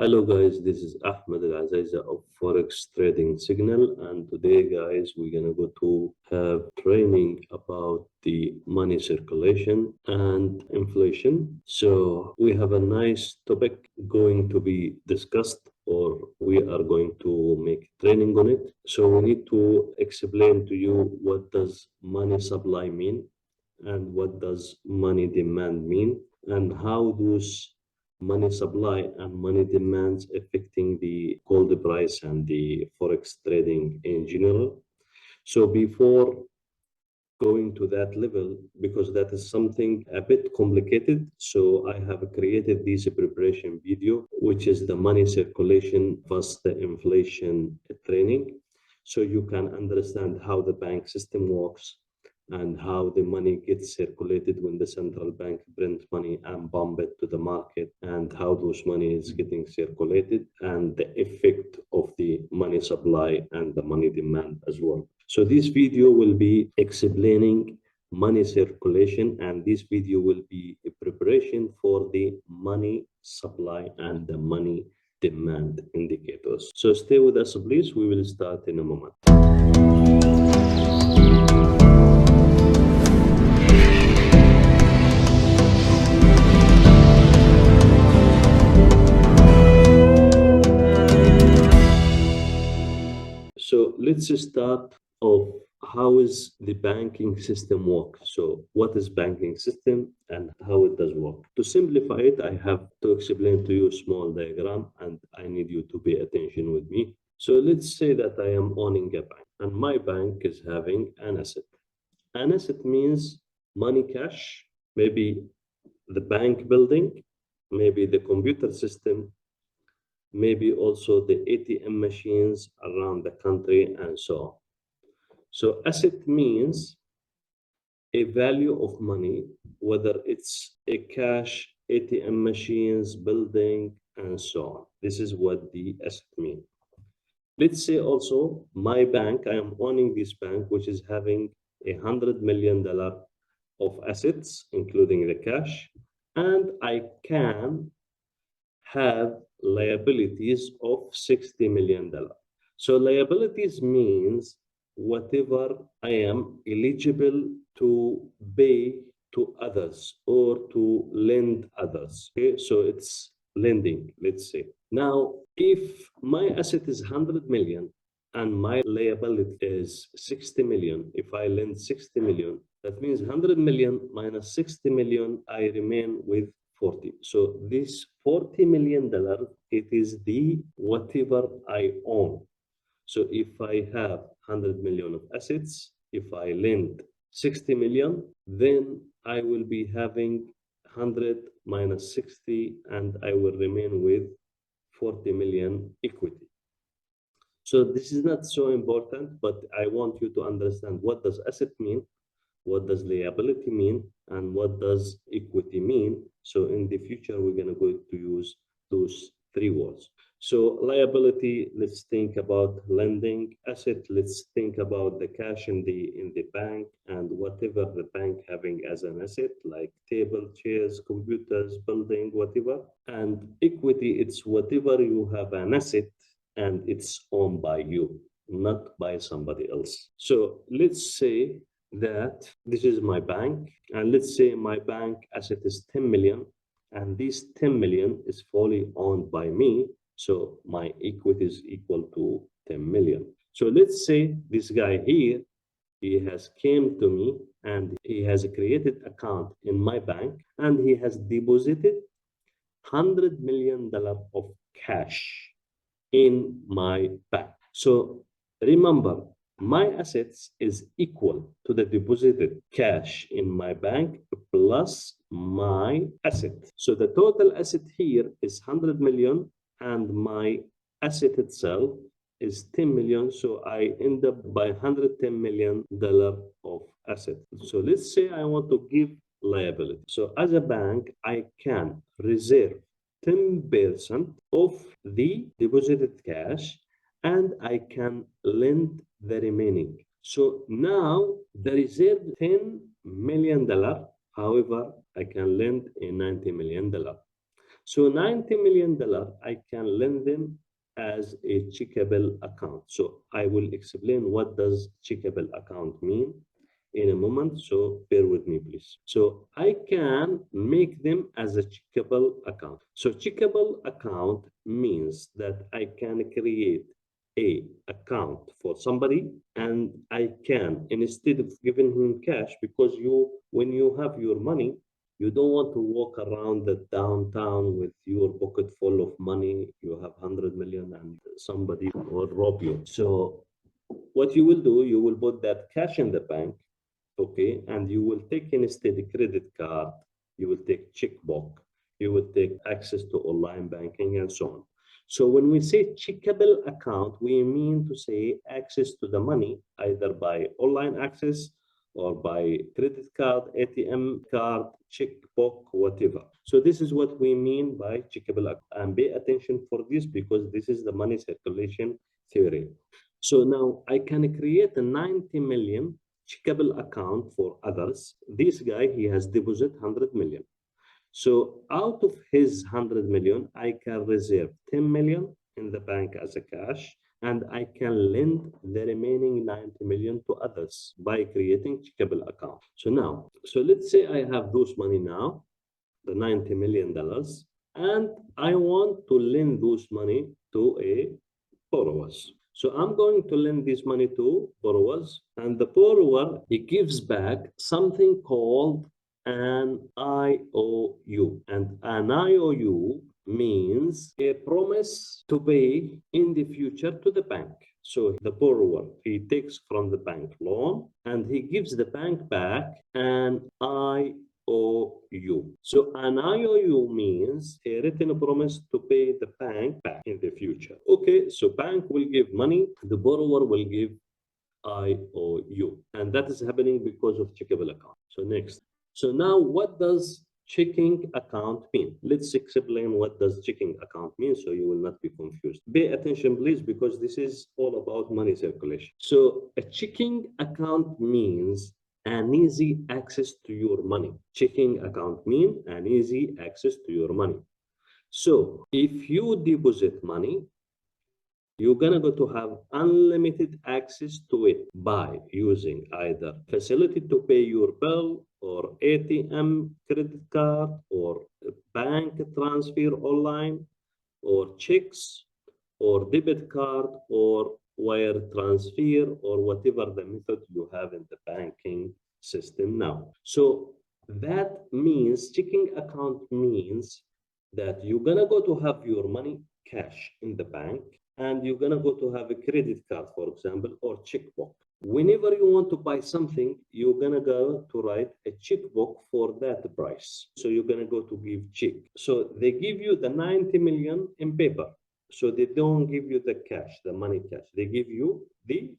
Hello guys, this is Ahmed Al-Azaiza of Forex Trading Signal, and today guys we're gonna go to have training about the money circulation and inflation. So we have a nice topic going to be discussed, or we are going to make training on it. So we need to explain to you what does money supply mean and what does money demand mean, and how those money supply and money demands affecting the gold price and the forex trading in general. So before going to that level, because that is something a bit complicated, so I have created this preparation video, which is the money circulation plus the inflation training, so you can understand how the bank system works and how the money gets circulated when the central bank print money and pump it to the market, and how those money is getting circulated, and the effect of the money supply and the money demand as well. So this video will be explaining money circulation, and this video will be a preparation for the money supply and the money demand indicators. So stay with us, please. We will start in a moment. So let's start off. How is the banking system work? So what is banking system and how it does work? To simplify it, I have to explain to you a small diagram, and I need you to pay attention with me. So let's say that I am owning a bank, and my bank is having an asset. An asset means money, cash, maybe the bank building, maybe the computer system, maybe also the ATM machines around the country, and so on. So asset means a value of money, whether it's a cash, ATM machines, building, and so on. This is what the asset means. Let's say also my bank, I am owning this bank, which is having $100 million of assets, including the cash, and I can have liabilities of $60 million. So liabilities means whatever I am eligible to pay to others or to lend others. Okay, so it's lending, let's say. Now, if my asset is 100 million and my liability is 60 million, if I lend 60 million, that means 100 million minus 60 million, I remain with 40. So this $40 million, it is the whatever I own. So if I have 100 million of assets, if I lend 60 million, then I will be having 100 minus 60, and I will remain with 40 million equity. So this is not so important, but I want you to understand what does asset mean, what does liability mean, and what does equity mean. So in the future, we're going to go to use those three words. So liability, let's think about lending. Asset, let's think about the cash in the bank and whatever the bank having as an asset, like table, chairs, computers, building, whatever. And equity, it's whatever you have an asset and it's owned by you, not by somebody else. So let's say that this is my bank, and let's say my bank asset is 10 million, and this 10 million is fully owned by me, so my equity is equal to 10 million. So let's say this guy here, he has came to me and he has created account in my bank, and he has deposited $100 million of cash in my bank. So remember, my assets is equal to the deposited cash in my bank plus my asset. So the total asset here is 100 million, and my asset itself is 10 million. So I end up by $110 million of asset. So let's say I want to give liability. So as a bank, I can reserve 10% of the deposited cash, and I can lend the remaining. So now the reserve $10 million, however, I can lend a $90 million. So $90 million, I can lend them as a checkable account. So I will explain what does checkable account mean in a moment. So bear with me, please. So I can make them as a checkable account. So checkable account means that I can create a account for somebody, and I can, instead of giving him cash, because when you have your money, you don't want to walk around the downtown with your pocket full of money. You have 100 million and somebody will rob you. So what you will do, you will put that cash in the bank, okay, and you will take instead a credit card, you will take checkbook, you will take access to online banking and so on. So when we say checkable account, we mean to say access to the money either by online access or by credit card, ATM card, checkbook, whatever. So this is what we mean by checkable account. And pay attention for this because this is the money circulation theory. So now I can create a 90 million checkable account for others. This guy, he has deposit 100 million. So out of his 100 million, I can reserve 10 million in the bank as a cash, and I can lend the remaining 90 million to others by creating checkable account. So let's say I have those money now, the $90 million, and I want to lend those money to a borrowers. So I'm going to lend this money to borrowers, and the borrower, he gives back something called an IOU. And an IOU means a promise to pay in the future to the bank. So the borrower, he takes from the bank loan and he gives the bank back an IOU. So an IOU means a written promise to pay the bank back in the future. Okay, so bank will give money, the borrower will give IOU, and that is happening because of checkable account. So next. So now what does checking account mean? Let's explain what does checking account mean so you will not be confused. Pay attention, please, because this is all about money circulation. So a checking account means an easy access to your money. Checking account means an easy access to your money. So if you deposit money, you're gonna go to have unlimited access to it by using either facility to pay your bill or ATM credit card or bank transfer online or checks or debit card or wire transfer or whatever the method you have in the banking system now. So that means checking account means that you're gonna go to have your money cash in the bank, and you're gonna go to have a credit card, for example, or checkbook. Whenever you want to buy something, you're gonna go to write a checkbook for that price. So you're gonna go to give check. So they give you the 90 million in paper. So they don't give you the cash, the money cash. They give you the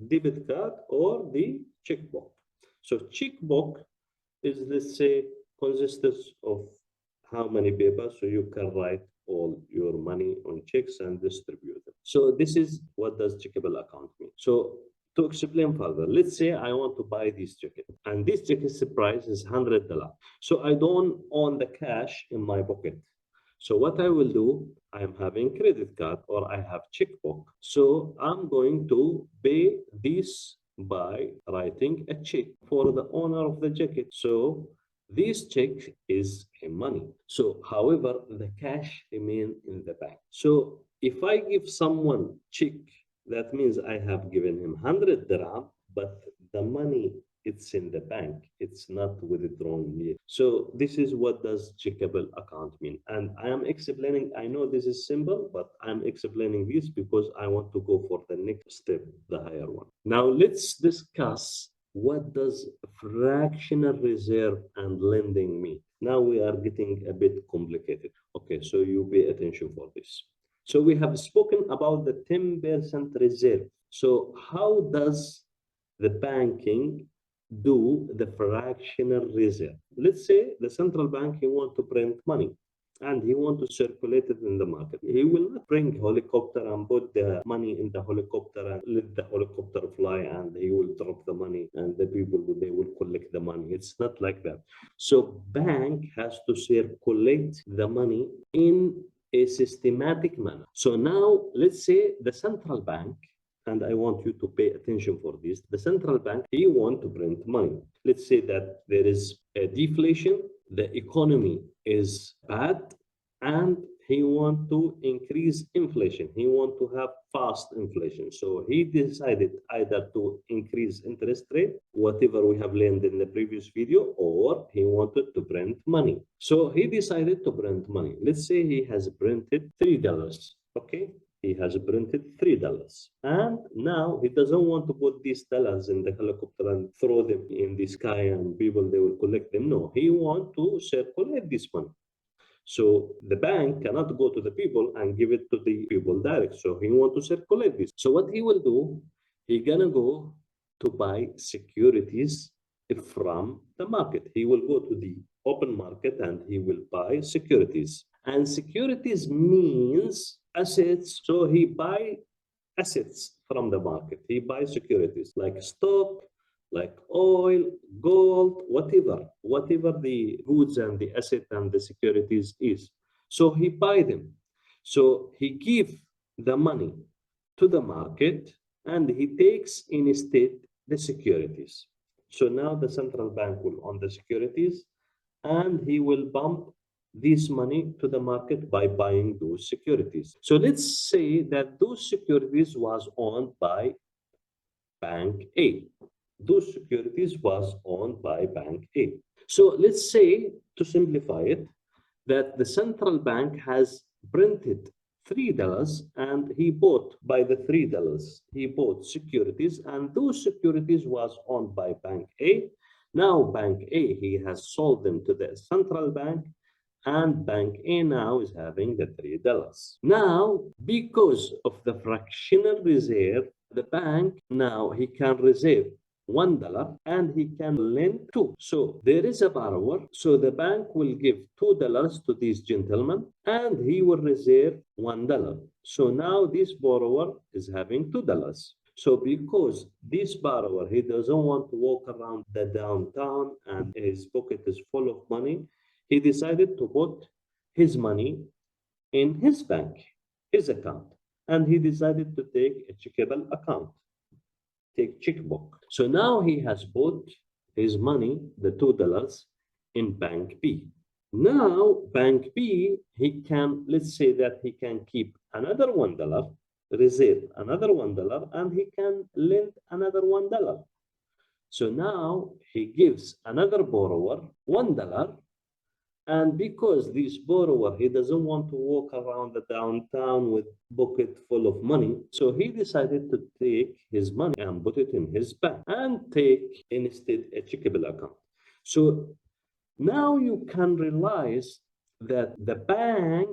debit card or the checkbook. So checkbook is, let's say, consists of how many papers, so you can write all your money on checks and distribute them. So this is what does checkable account mean. So to explain further, let's say I want to buy this jacket, and this jacket's price is $100. So I don't own the cash in my pocket. So what I will do, I am having credit card or I have checkbook. So I'm going to pay this by writing a check for the owner of the jacket. So this check is in money. So, however, the cash remain in the bank. So if I give someone check, that means I have given him 100 dirham, but the money, it's in the bank. It's not withdrawn yet. So this is what does checkable account mean. And I am explaining, I know this is simple, but I'm explaining this because I want to go for the next step, the higher one. Now let's discuss what does fractional reserve and lending mean. Now we are getting a bit complicated. Okay, so you pay attention for this. So we have spoken about the 10% reserve. So how does the banking do the fractional reserve? Let's say the central bank, you want to print money. and he want to circulate it in the market. He will not bring helicopter and put the money in the helicopter and let the helicopter fly and he will drop the money and the people they will collect the money. It's not like that. So bank has to circulate the money in a systematic manner. So now let's say the central bank, and I want you to pay attention for this. The central bank, he want to print money. Let's say that there is a deflation, the economy is bad, and he want to increase inflation. He want to have fast inflation. So he decided either to increase interest rate, whatever we have learned in the previous video, or he wanted to print money. So he decided to print money. Let's say he has printed $3. Okay, he has printed $3. And now he doesn't want to put these dollars in the helicopter and throw them in the sky and people, they will collect them. No, he want to circulate this money. So the bank cannot go to the people and give it to the people direct. So he want to circulate this. So what he will do, he gonna go to buy securities from the market. He will go to the open market and he will buy securities. And securities means assets. So he buy assets from the market. He buys securities like stock, like oil, gold, whatever the goods and the asset and the securities is. So he buy them. So he give the money to the market and he takes instead the securities. So now the central bank will own the securities and he will bump this money to the market by buying those securities. So let's say that those securities was owned by Bank A. Those securities was owned by Bank A. So let's say, to simplify it, that the central bank has printed $3 and he bought by the $3, he bought securities and those securities was owned by Bank A. Now Bank A, he has sold them to the central bank and Bank A now is having the $3. Now, because of the fractional reserve, the bank now he can reserve $1 and he can lend two. So there is a borrower. So the bank will give $2 to this gentleman and he will reserve $1. So now this borrower is having $2. So because this borrower, he doesn't want to walk around the downtown and his pocket is full of money, he decided to put his money in his bank, his account, and he decided to take a checkable account, take checkbook. So now he has put his money, the $2, in Bank B. Now Bank B, he can, let's say that he can keep another $1, reserve another $1, and he can lend another $1. So now he gives another borrower $1. And because this borrower, he doesn't want to walk around the downtown with pocket full of money, so he decided to take his money and put it in his bank and take instead a checkable account. So now you can realize that the bank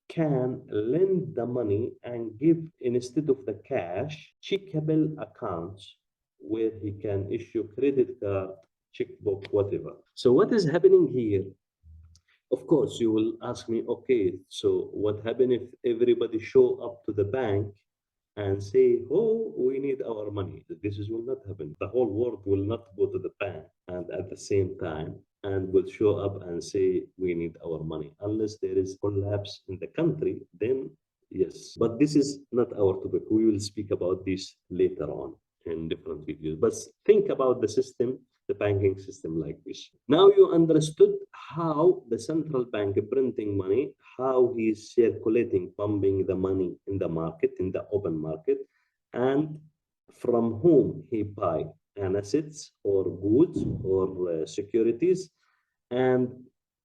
can lend the money and give instead of the cash, checkable accounts where he can issue credit card, checkbook, whatever. So what is happening here? Of course, you will ask me, okay, so what happens if everybody show up to the bank and say, oh, we need our money? This will not happen. The whole world will not go to the bank and at the same time and will show up and say, we need our money. Unless there is collapse in the country, then yes. But this is not our topic. We will speak about this later on in different videos. But think about the system, the banking system like this. Now you understood how the central bank printing money, how he is circulating, pumping the money in the market, in the open market, and from whom he buy an assets or goods or securities, and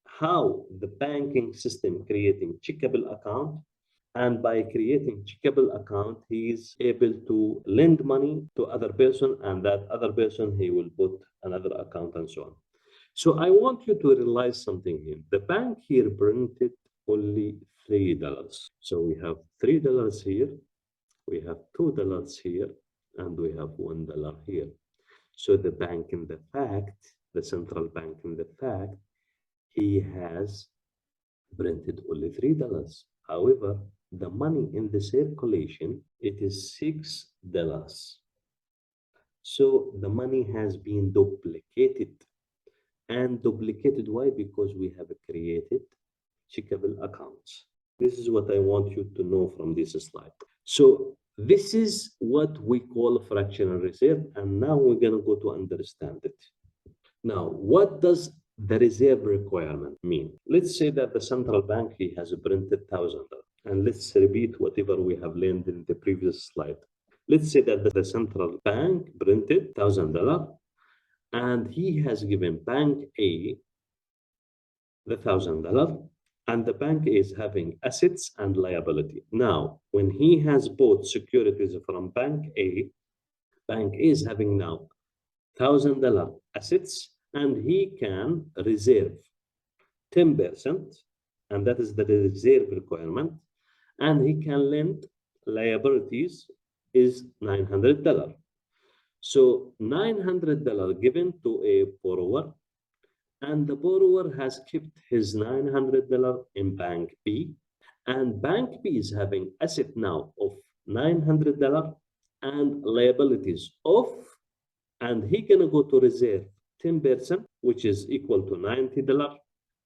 how the banking system creating checkable account, and by creating checkable account he is able to lend money to other person and that other person he will put another account and so on. So I want you to realize something here. The bank here printed only $3. So we have $3 here, we have $2 here, and we have $1 here. So the bank in the fact, the central bank in the fact, he has printed only $3. However, the money in the circulation, it is $6. So the money has been duplicated. And duplicated, why? Because we have created checkable accounts. This is what I want you to know from this slide. So this is what we call fractional reserve, and now we're going to go to understand it. Now, what does the reserve requirement mean? Let's say that the central bank he has printed $1,000, and let's repeat whatever we have learned in the previous slide. Let's say that the central bank printed $1,000, and he has given bank A the $1,000, and the bank is having assets and liability. Now, when he has bought securities from bank A, bank A is having now $1,000 assets, and he can reserve 10%, and that is the reserve requirement, and he can lend liabilities is $900. So $900 given to a borrower, and the borrower has kept his $900 in bank B, and bank B is having asset now of $900 and liabilities of, and he gonna go to reserve 10%, which is equal to $90,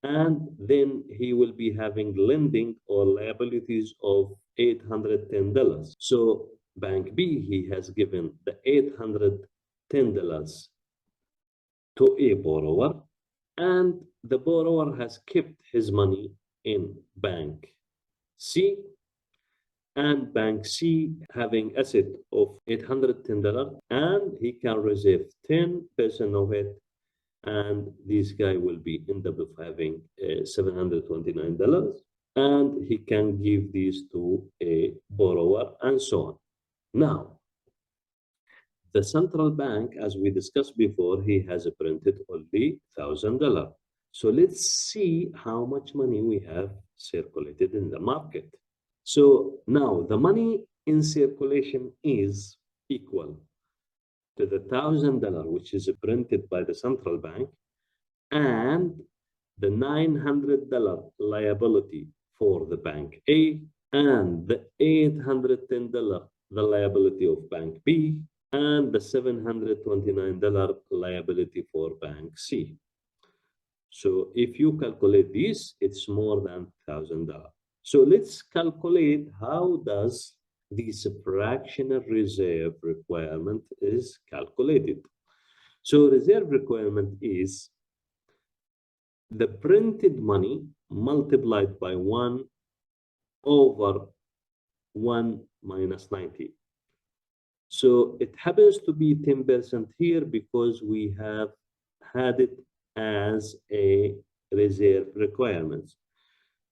and then he will be having lending or liabilities of $810. So bank B, he has given the $810 to a borrower, and the borrower has kept his money in bank C, and bank C having asset of $810, and he can reserve 10% of it, and this guy will be end up having $729, and he can give these to a borrower, and so on. Now, the central bank, as we discussed before, he has printed only $1,000. So let's see how much money we have circulated in the market. So now the money in circulation is equal to the $1,000, which is printed by the central bank, and the $900 liability for the bank A, and the $810 the liability of bank B, and the $729 liability for bank C. So if you calculate this, it's more than $1,000. So let's calculate how does this fractional reserve requirement is calculated. So reserve requirement is the printed money multiplied by 1 over 1 minus 90. So it happens to be 10% here because we have had it as a reserve requirement.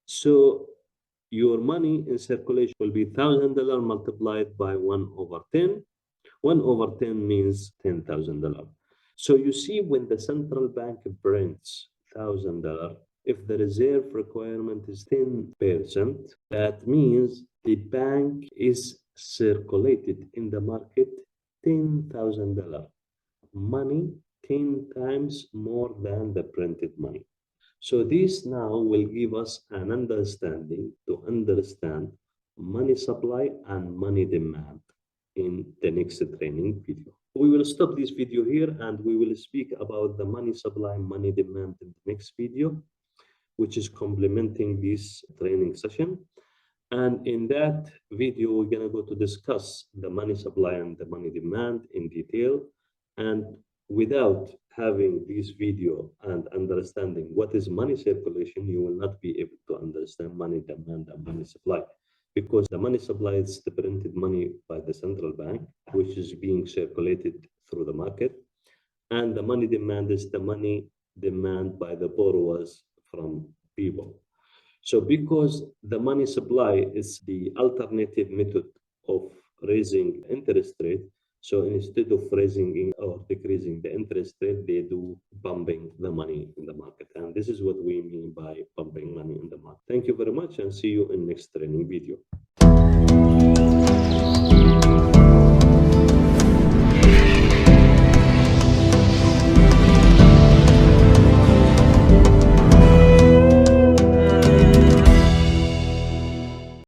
So your money in circulation will be $1,000 multiplied by 1 over 10. 1 over 10 means $10,000. So you see, when the central bank prints $1,000, if the reserve requirement is 10%, that means the bank is circulated in the market $10,000 money, 10 times more than the printed money. So this now will give us an understanding to understand money supply and money demand in the next training video. We will stop this video here, and we will speak about the money supply and money demand in the next video, which is complementing this training session. And in that video, we're going to go to discuss the money supply and the money demand in detail. And without having this video and understanding what is money circulation, you will not be able to understand money demand and money supply. Because the money supply is the printed money by the central bank, which is being circulated through the market. And the money demand is the money demand by the borrowers from people. So because the money supply is the alternative method of raising interest rate, so instead of raising or decreasing the interest rate, they do pumping the money in the market. And this is what we mean by pumping money in the market. Thank you very much, and see you in next training video.